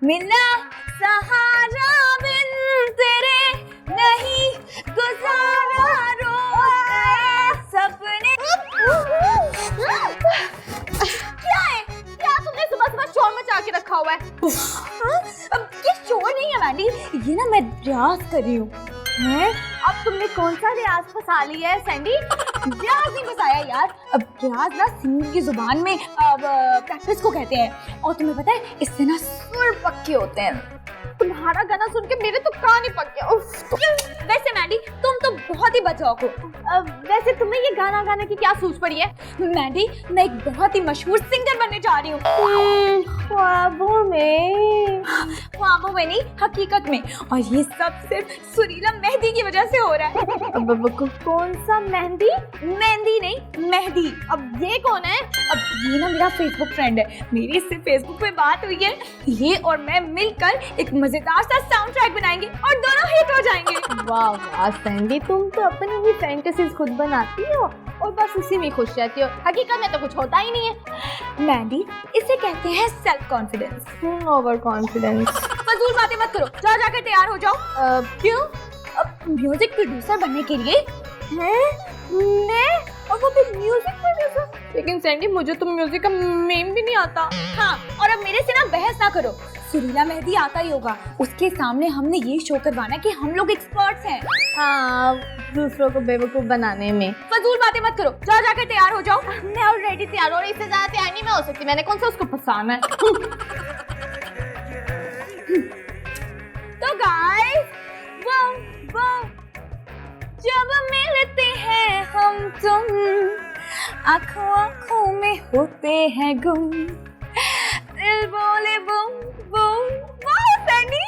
मिला सहारा बिन तेरे नहीं गुजारा रोज सपने। क्या है? क्या तुमने सुबह सुबह शोर मचा के रखा हुआ है? अब ये शोर नहीं है मैंडी, ये ना मैं रियाज कर रही हूँ। हैं? अब तुमने कौन सा रियाज फंसा लिया है सैंडी? रियाज नहीं फंसाया यार, अब रियाज ना सिंगिंग की जुबान में प्रैक्टिस को कहते हैं, और तुम्हें पता है इससे ना सुर पक्के होते हैं। तुम्हारा गाना सुन के मेरे तो कान ही पक गया। वैसे मैंडी तुम तो बहुत ही बचाओ हो। वैसे तुम्हें ये गाना गाने की क्या सूझ पड़ी है? मैंडी मैं एक बहुत ही मशहूर सिंगर बनने जा रही हूँ। ख्वाबों में नहीं, हकीकत में, और ये सब सिर्फ सुरीला मेहंदी की वजह से हो रहा है। कौन सा मेहंदी? मेहंदी नहीं, मेहदी। अब ये कौन है? अब ये ना मेरा फेसबुक फ्रेंड है, मेरी इससे फेसबुक पे बात हुई है। ये और मैं मिलकर एक मजेदार सा साउंड ट्रैक बनाएंगे और दोनों हिट हो जाएंगे। वाह वाह सैंडी, तुम तो अपनी ही फैंटेसीज खुद बनाती हो और बस उसी में खुश रहती हो, हकीकत में तो कुछ होता ही नहीं है। मैंडी इसे कहते हैं सेल्फ कॉन्फिडेंस। Over confidence. फजूल बातें मत करो, जाकर तैयार हो जाओ। क्यों? अब म्यूजिक प्रोड्यूसर बनने के लिए हैं? मैं? और वो भी म्यूजिक प्रोड्यूसर? लेकिन सैंडी मुझे तो म्यूजिक का मेम भी नहीं आता। हाँ, और अब मेरे से ना बहस ना करो, सुरीला मेहंदी आता ही होगा, उसके सामने हमने ये शो करवाना कि हम लोग एक्सपर्ट्स हैं। हाँ, दूसरों को बेवकूफ बनाने में। फजूल बातें मत करो, जाकर तैयार हो जाओ। मैं ऑलरेडी तैयार हो रही, इससे ज्यादा तैयार नहीं मैं हो सकती, मैंने कौन सा उसको फंसाना है। तो गाइस, वो जब मिलते हैं हम तुम, आँखों आँखों में होते हैं गुम, दिल बोले बूम बूम। वाह सैंडी।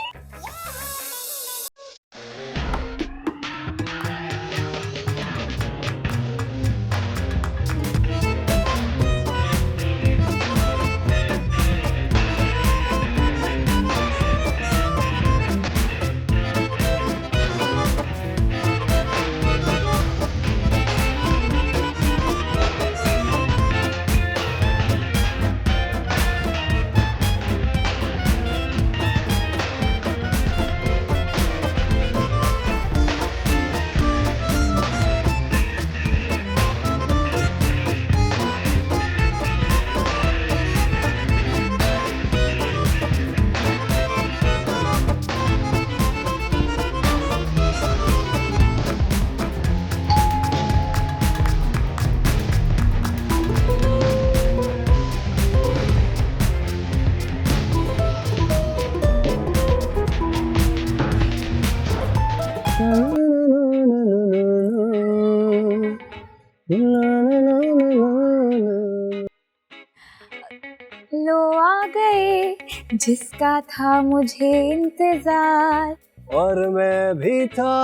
लो आ गए जिसका था मुझे इंतजार, और मैं भी था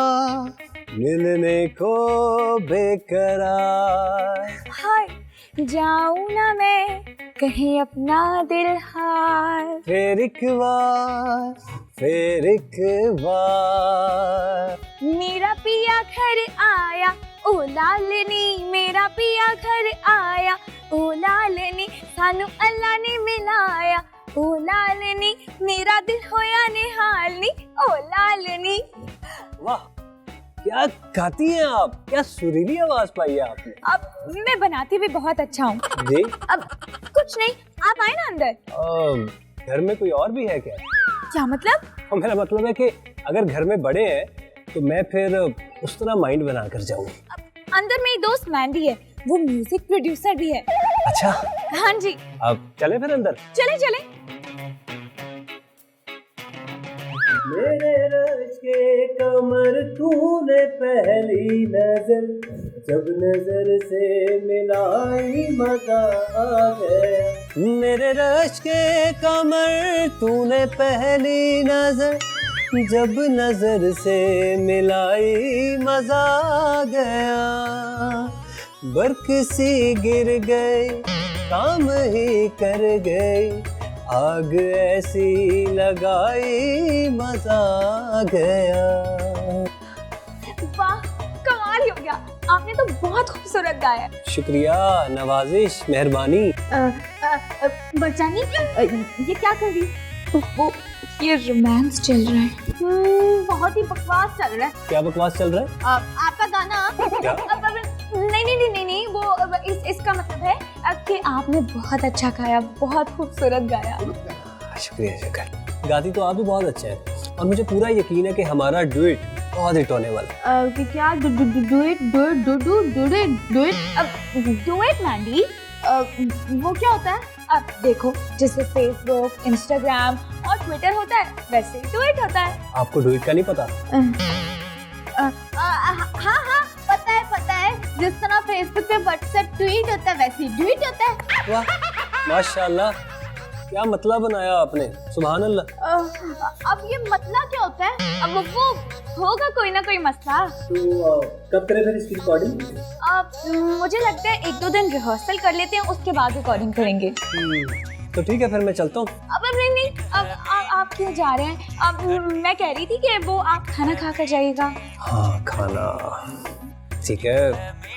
मिलने को बेकरार। हाय जाऊं ना मैं कहीं अपना दिल हार। फिर एक बार मेरा पिया घर आया ओ लालनी, मेरा पिया घर आया ओ लालनी, सानू अल्लाह ने मिलाया ओ लालनी, मेरा दिल होया निहालनी ओ लालनी। वाह, क्या गाती हैं आप, क्या सुरीली आवाज पाई है आपने। अब मैं बनाती भी बहुत अच्छा हूँ जी। अब कुछ नहीं, आप आए ना अंदर। घर में कोई और भी है क्या? क्या मतलब? मेरा मतलब है कि अगर घर में बड़े हैं तो मैं फिर उस तरह माइंड बना कर जाऊँ। अंदर मेरी दोस्त मैंडी है, वो म्यूजिक प्रोड्यूसर भी है। अच्छा हाँ जी। अब चले फिर अंदर। चले। मेरे रश के कमर तूने पहली नजर, जब नजर से मिलाई मजा आ गया। मेरे रश के कमर तूने पहली नजर, जब नजर से मिलाई मजा आ गया। बर्क सी गिर गई काम ही कर गई, आग ऐसी लगाई मजा आ गया। वाह कमाल ही हो गया, आपने तो बहुत खूबसूरत गाया। शुक्रिया, नवाजिश, मेहरबानी। बचानी ये क्या कर रही? वो ये रोमांस चल रहा है। बहुत ही बकवास चल रहा है। क्या बकवास चल रहा है? आपका गाना क्या? नहीं वो इसका मतलब है कि आपने बहुत अच्छा गाया, बहुत खूबसूरत गाया। शुक्रिया शुक्रिया। गाती तो आप भी बहुत अच्छा है और मुझे पूरा यकीन है कि हमारा डुएट बहुत हिट होने वाला है। क्या डुएट मैंडी? वो क्या होता है? अब देखो, जैसे फेसबुक, इंस्टाग्राम और ट्विटर होता है, वैसे ही डुएट होता है। आपको डुएट का नहीं पता? हाँ पता है। जिस तरह फेसबुक पे व्हाट्सएप ट्वीट होता है, वैसे ही ट्वीट होता है। वाह माशाल्लाह, क्या मतलब बनाया आपने, सुभान अल्लाह। अब ये मसला क्या होता है? अब वो होगा कोई ना कोई मसला। तो कब करें फिर इसकी रिकॉर्डिंग? मुझे लगता है 1-2 दिन रिहर्सल कर लेते हैं, उसके बाद रिकॉर्डिंग करेंगे। तो ठीक है, फिर मैं चलता हूँ। अब नहीं, अब आप क्यों जा रहे हैं? अब मैं कह रही थी कि वो आप खाना खा कर जाइएगा। हाँ खाना ठीक है,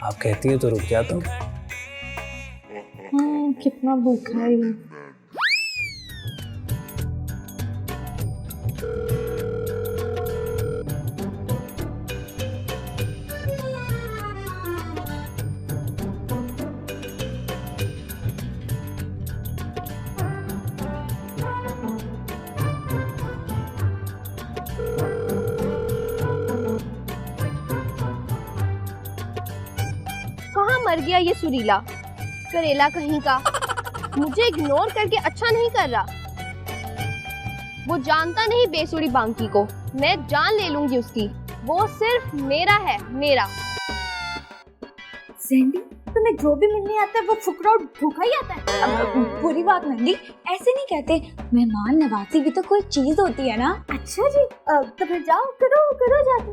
आप कहती हैं तो रुक जाता हूँ। कितना भूखा है ये। कहाँ मर गया ये सुरीला करेला कहीं का। मुझे इग्नोर करके अच्छा नहीं कर रहा। वो जानता नहीं बेसुरी बांकी को, मैं जान ले लूंगी उसकी। वो सिर्फ मेरा है, मेरा। सैंडी, तुम्हें जो भी मिलने आता है वो फुकरा और भूखा ही आता है। अब बुरी बात मैंडी, ऐसे नहीं कहते। मेहमान नवाजी भी तो कोई चीज होती है ना। अच्छा जी, तो फिर जाओ, करो जाके।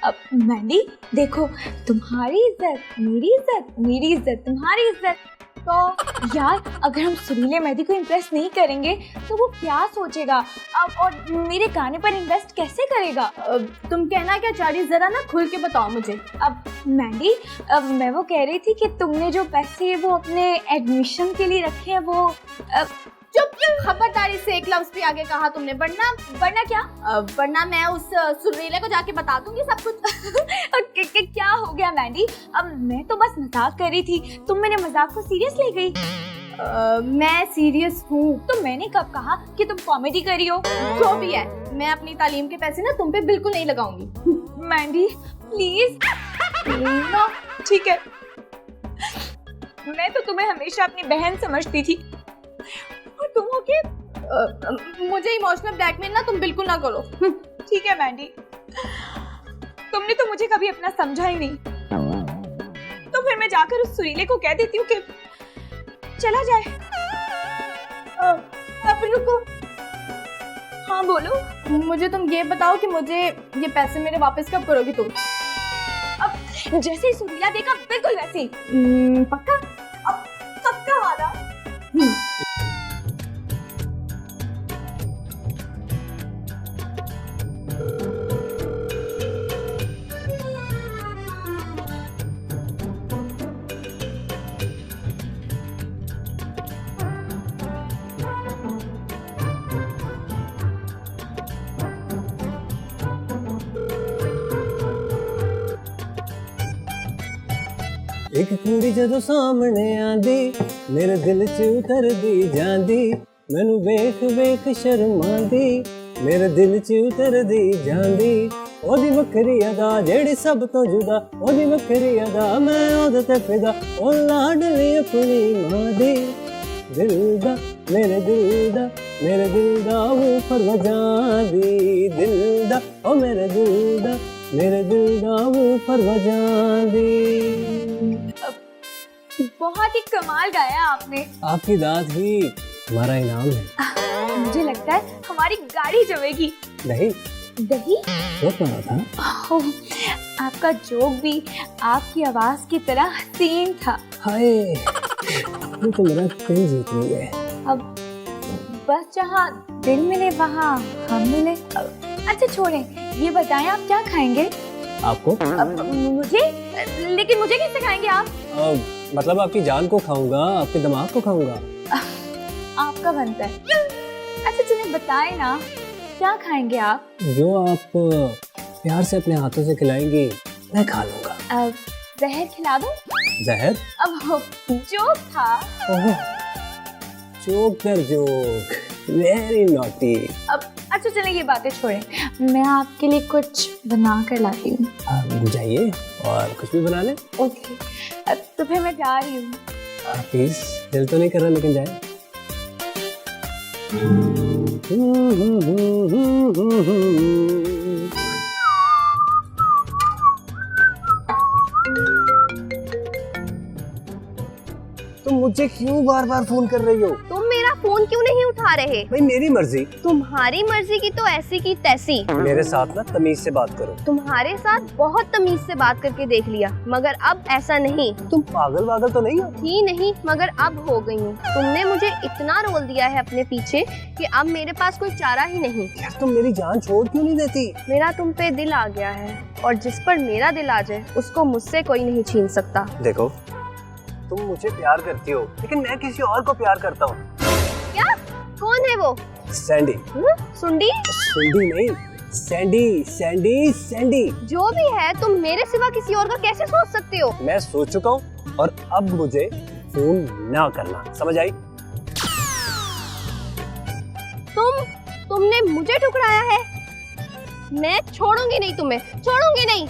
अब मैंडी देखो, तुम्हारी इज्जत मेरी इज्जत, मेरी इज्जत तुम्हारी इज्जत। तो यार, अगर हम सुरीले मेहदी को इम्प्रेस नहीं करेंगे तो वो क्या सोचेगा? अब और मेरे गाने पर इन्वेस्ट कैसे करेगा? तुम कहना क्या चाह रही, जरा ना खुल के बताओ मुझे। अब मैंडी, मैं वो कह रही थी कि तुमने जो पैसे वो अपने एडमिशन के लिए रखे हैं वो चुप, खबरदारी से एक लफ्ज भी आगे कहा तुमने, वरना क्या? वरना मैं उस सुरीले को जाके बता दूंगी सब कुछ। क्या हो गया मैंडी? अब मैं तो बस मजाक कर रही थी, तुम मेरे मजाक को सीरियस ले गई। मैं सीरियस हूँ। तो मैंने कब कहा कि तुम कॉमेडी कर रही हो? जो भी है, मैं अपनी तालीम के पैसे ना तुम पे बिल्कुल नहीं लगाऊंगी। मैंडी प्लीज। ठीक है, मैं तो तुम्हें हमेशा अपनी बहन समझती थी और तुम हो के मुझे इमोशनल ब्लैकमेल ना तुम बिल्कुल ना करो। ठीक है मैंडी, तुमने तो मुझे कभी अपना समझा ही नहीं। तो फिर मैं जाकर उस सुरीले को कह देती हूँ कि चला जाए। अब रुको। हाँ बोलो। मुझे तुम ये बताओ कि मुझे ये पैसे मेरे वापस कब करोगी तुम? अब जैसे ही सुरीला देखा बिल्कुल वैसे ही। पक्का? अब पक्का वादा। एक कुड़ी जदों सामने आंदी, मेरे दिल च उतरदी जांदी, मैनू वेख वेख शर्मांदी, मेरे दिल च उतरदी जांदी। ओदी वखरी अदा जेड़ी सब तो जुदा, ओदी वखरी अदा मैं ओदे ते फिदा, ओ लाडली अपनी मां दी। दिल दा मेरे दिल दा वो परवजां दी, दिल दा ओ मेरे दिल दा वो परवजां दी। बहुत ही कमाल गाया आपने। आपकी दाद ही हमारा इनाम है। मुझे लगता है हमारी गाड़ी जमेगी। नहीं, दही? बहुत बड़ा था। आपका जोक भी आपकी आवाज की तरह हसीन था। हाय, आपने तो मेरा दिल जीत लिया है। अब बस जहाँ दिल मिले वहाँ हम मिले। अच्छा छोड़ें, ये बताएं आप क्या खाएंगे? आपको? मुझे? लेकिन मुझे कैसे खाएंगे आप? मतलब आपकी जान को खाऊंगा, आपके दिमाग को खाऊंगा। आपका बनता है। अच्छा चलिए बताएं ना, क्या खाएंगे आप? जो आप प्यार से अपने हाथों से खिलाएंगी मैं खा लूंगा। जहर खिला दूं? जहर? अब जो था। ओह, जोकर जोक, वेरी नॉटी। अब अच्छा चले ये बातें छोड़ें, मैं आपके लिए कुछ बना कर लाती हूँ। आप जाइए और कुछ भी बना लें। ओके, तो फिर मैं जा रही हूँ। प्लीज, दिल तो नहीं कर रहा लेकिन जाए। तुम मुझे क्यों बार बार फोन कर रही हो? तुम मेरा फोन क्यों नहीं उठा रहे? भाई मेरी मर्जी। तुम्हारी मर्जी की तो ऐसी की तैसी। मेरे साथ ना तमीज से बात करो। तुम्हारे साथ बहुत तमीज से बात करके देख लिया, मगर अब ऐसा नहीं। तुम पागल वागल तो नहीं हो? ही नहीं, मगर अब हो गई हूँ। तुमने मुझे इतना रोल दिया है अपने पीछे कि अब मेरे पास कोई चारा ही नहीं। यार तुम मेरी जान छोड़ क्यों नहीं देती? मेरा तुम पे दिल आ गया है, और जिस पर मेरा दिल आ जाए उसको मुझसे कोई नहीं छीन सकता। देखो, तुम मुझे प्यार करती हो, लेकिन मैं किसी और को प्यार करता हूँ। क्या? कौन है वो? सैंडी। सुंडी? सुंडी नहीं, सैंडी सैंडी सैंडी। जो भी है, तुम मेरे सिवा किसी और का कैसे सोच सकते हो? मैं सोच चुका हूँ और अब मुझे फोन ना करना, समझ आई? तुमने मुझे ठुकराया है। मैं छोड़ूंगी नहीं तुम्हें, छोड़ूंगी नहीं।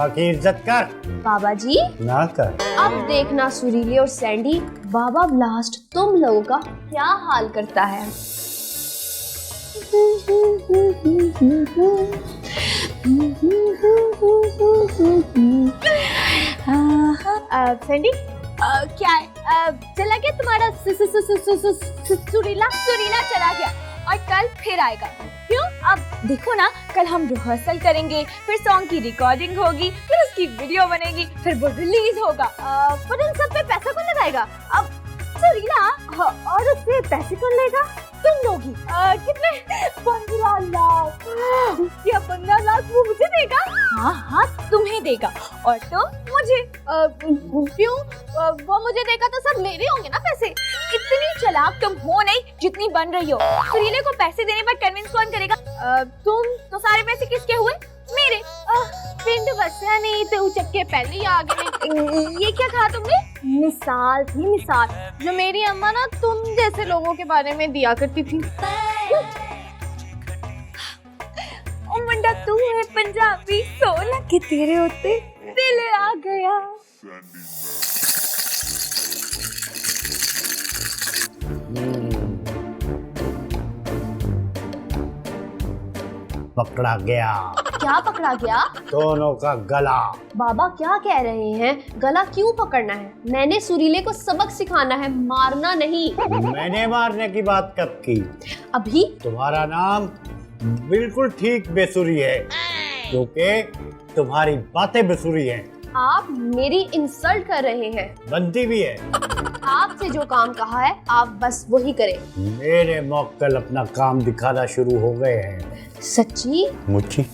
की इज्जत कर। बाबा जी ना कर। अब देखना सुरीले और सैंडी, बाबा ब्लास्ट तुम लोगों का क्या हाल करता है। सैंडी, क्या है? चला गया तुम्हारा सुरीला? सुरीला चला गया और कल फिर आएगा। क्यों? अब देखो ना, कल हम रिहर्सल करेंगे, फिर सॉन्ग की रिकॉर्डिंग होगी, फिर उसकी वीडियो बनेगी, फिर वो रिलीज होगा। पर इन सब पे पैसा कौन लगाएगा? अब सुरीला, और उससे पैसे कौन लेगा? तुम लोगी। कितने? 15 लाख। क्या 15 लाख वो मुझे देगा? हाँ हाँ, तुम्हें देगा। और तो मुझे। क्यों? वो मुझे देगा तो सब मेरे होंगे ना पैसे। इतनी चालाक तुम हो नहीं जितनी बन रही हो। सुरीले को पैसे देने पर कन्विंस कौन करेगा? तुम। तो सारे पैसे किसके हुए? मेरे। पिंड बसिया नहीं तो उचक के पहले ही आ गए। ये क्या कहा तुमने? मिसाल थी, मिसाल जो मेरी अम्मा ना तुम जैसे लोगों के बारे में दिया करती थी। ओ मुंडा, तू है पंजाबी, सोना के तेरे होते दिल आ गया। पकड़ा गया। क्या पकड़ा गया? दोनों का गला। बाबा क्या कह रहे हैं? गला क्यों पकड़ना है? मैंने सुरीले को सबक सिखाना है, मारना नहीं। मैंने मारने की बात कब की? अभी? तुम्हारा नाम बिल्कुल ठीक बेसुरी है, क्योंकि तुम्हारी बातें बेसुरी हैं। आप मेरी इंसल्ट कर रहे हैं। बनती भी है। आपसे जो काम कहा है आप बस वही करें। मेरे मौक्कल अपना काम दिखाना शुरू हो गए हैं। सच्ची? मुच्छी।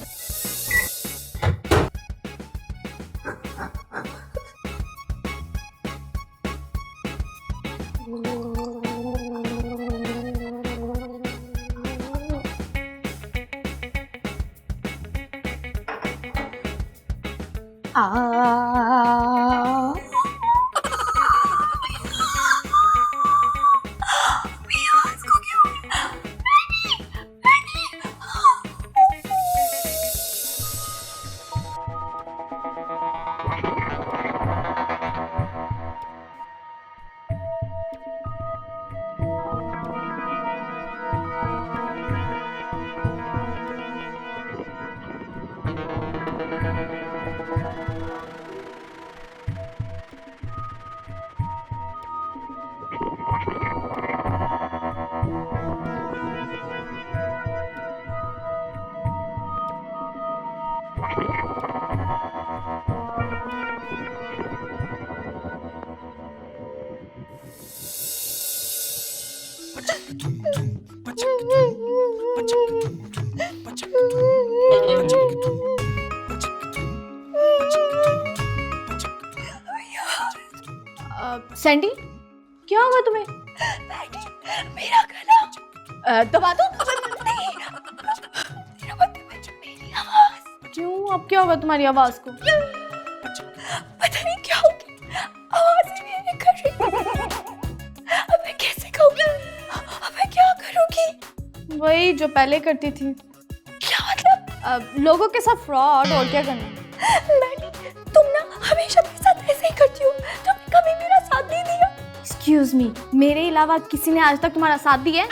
सैंडी, क्या हुआ तुम्हें? मेरा गला दबा दो। नहीं, मेरी आवाज। क्यों, अब क्या होगा तुम्हारी आवाज को? पता नहीं क्या हो गया, आवाज ही नहीं निकल रही। अब मैं कैसे कहूँगी? अब मैं क्या करूँगी? वही जो पहले करती थी। क्या मतलब? लोगों के साथ फ्रॉड, और क्या करना। तुम ना हमेशा मेरे साथ ऐसे ही करती हो, तुमने कभी मेरा साथ नहीं दिया। Excuse me, मेरे अलावा किसी ने आज तक तुम्हारा साथ दिया है?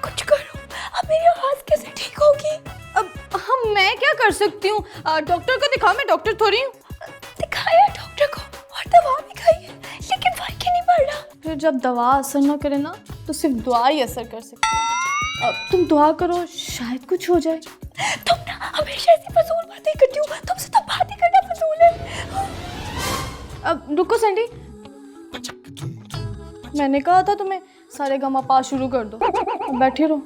कुछ करो, अब मेरी आवाज कैसे ठीक होगी? अब हम, मैं क्या कर सकती हूँ? डॉक्टर को दिखाओ, मैं डॉक्टर थोड़ी हूँ। दिखाया डॉक्टर को और दवा भी खाई है, लेकिन फर्क ही नहीं पड़ रहा। फिर जब दवा असर ना करे ना, तो सिर्फ दुआ ही असर कर सकती है। अब तुम दुआ करो, शायद कुछ हो जाए। तुम ना हमेशा ऐसी फजूल बातें करती हो, तुमसे तो बात ही करना फजूल है। अब रुको सैंडी, मैंने कहा था तुम्हें सारे गामा पा शुरू कर दो। अब बैठे रहो।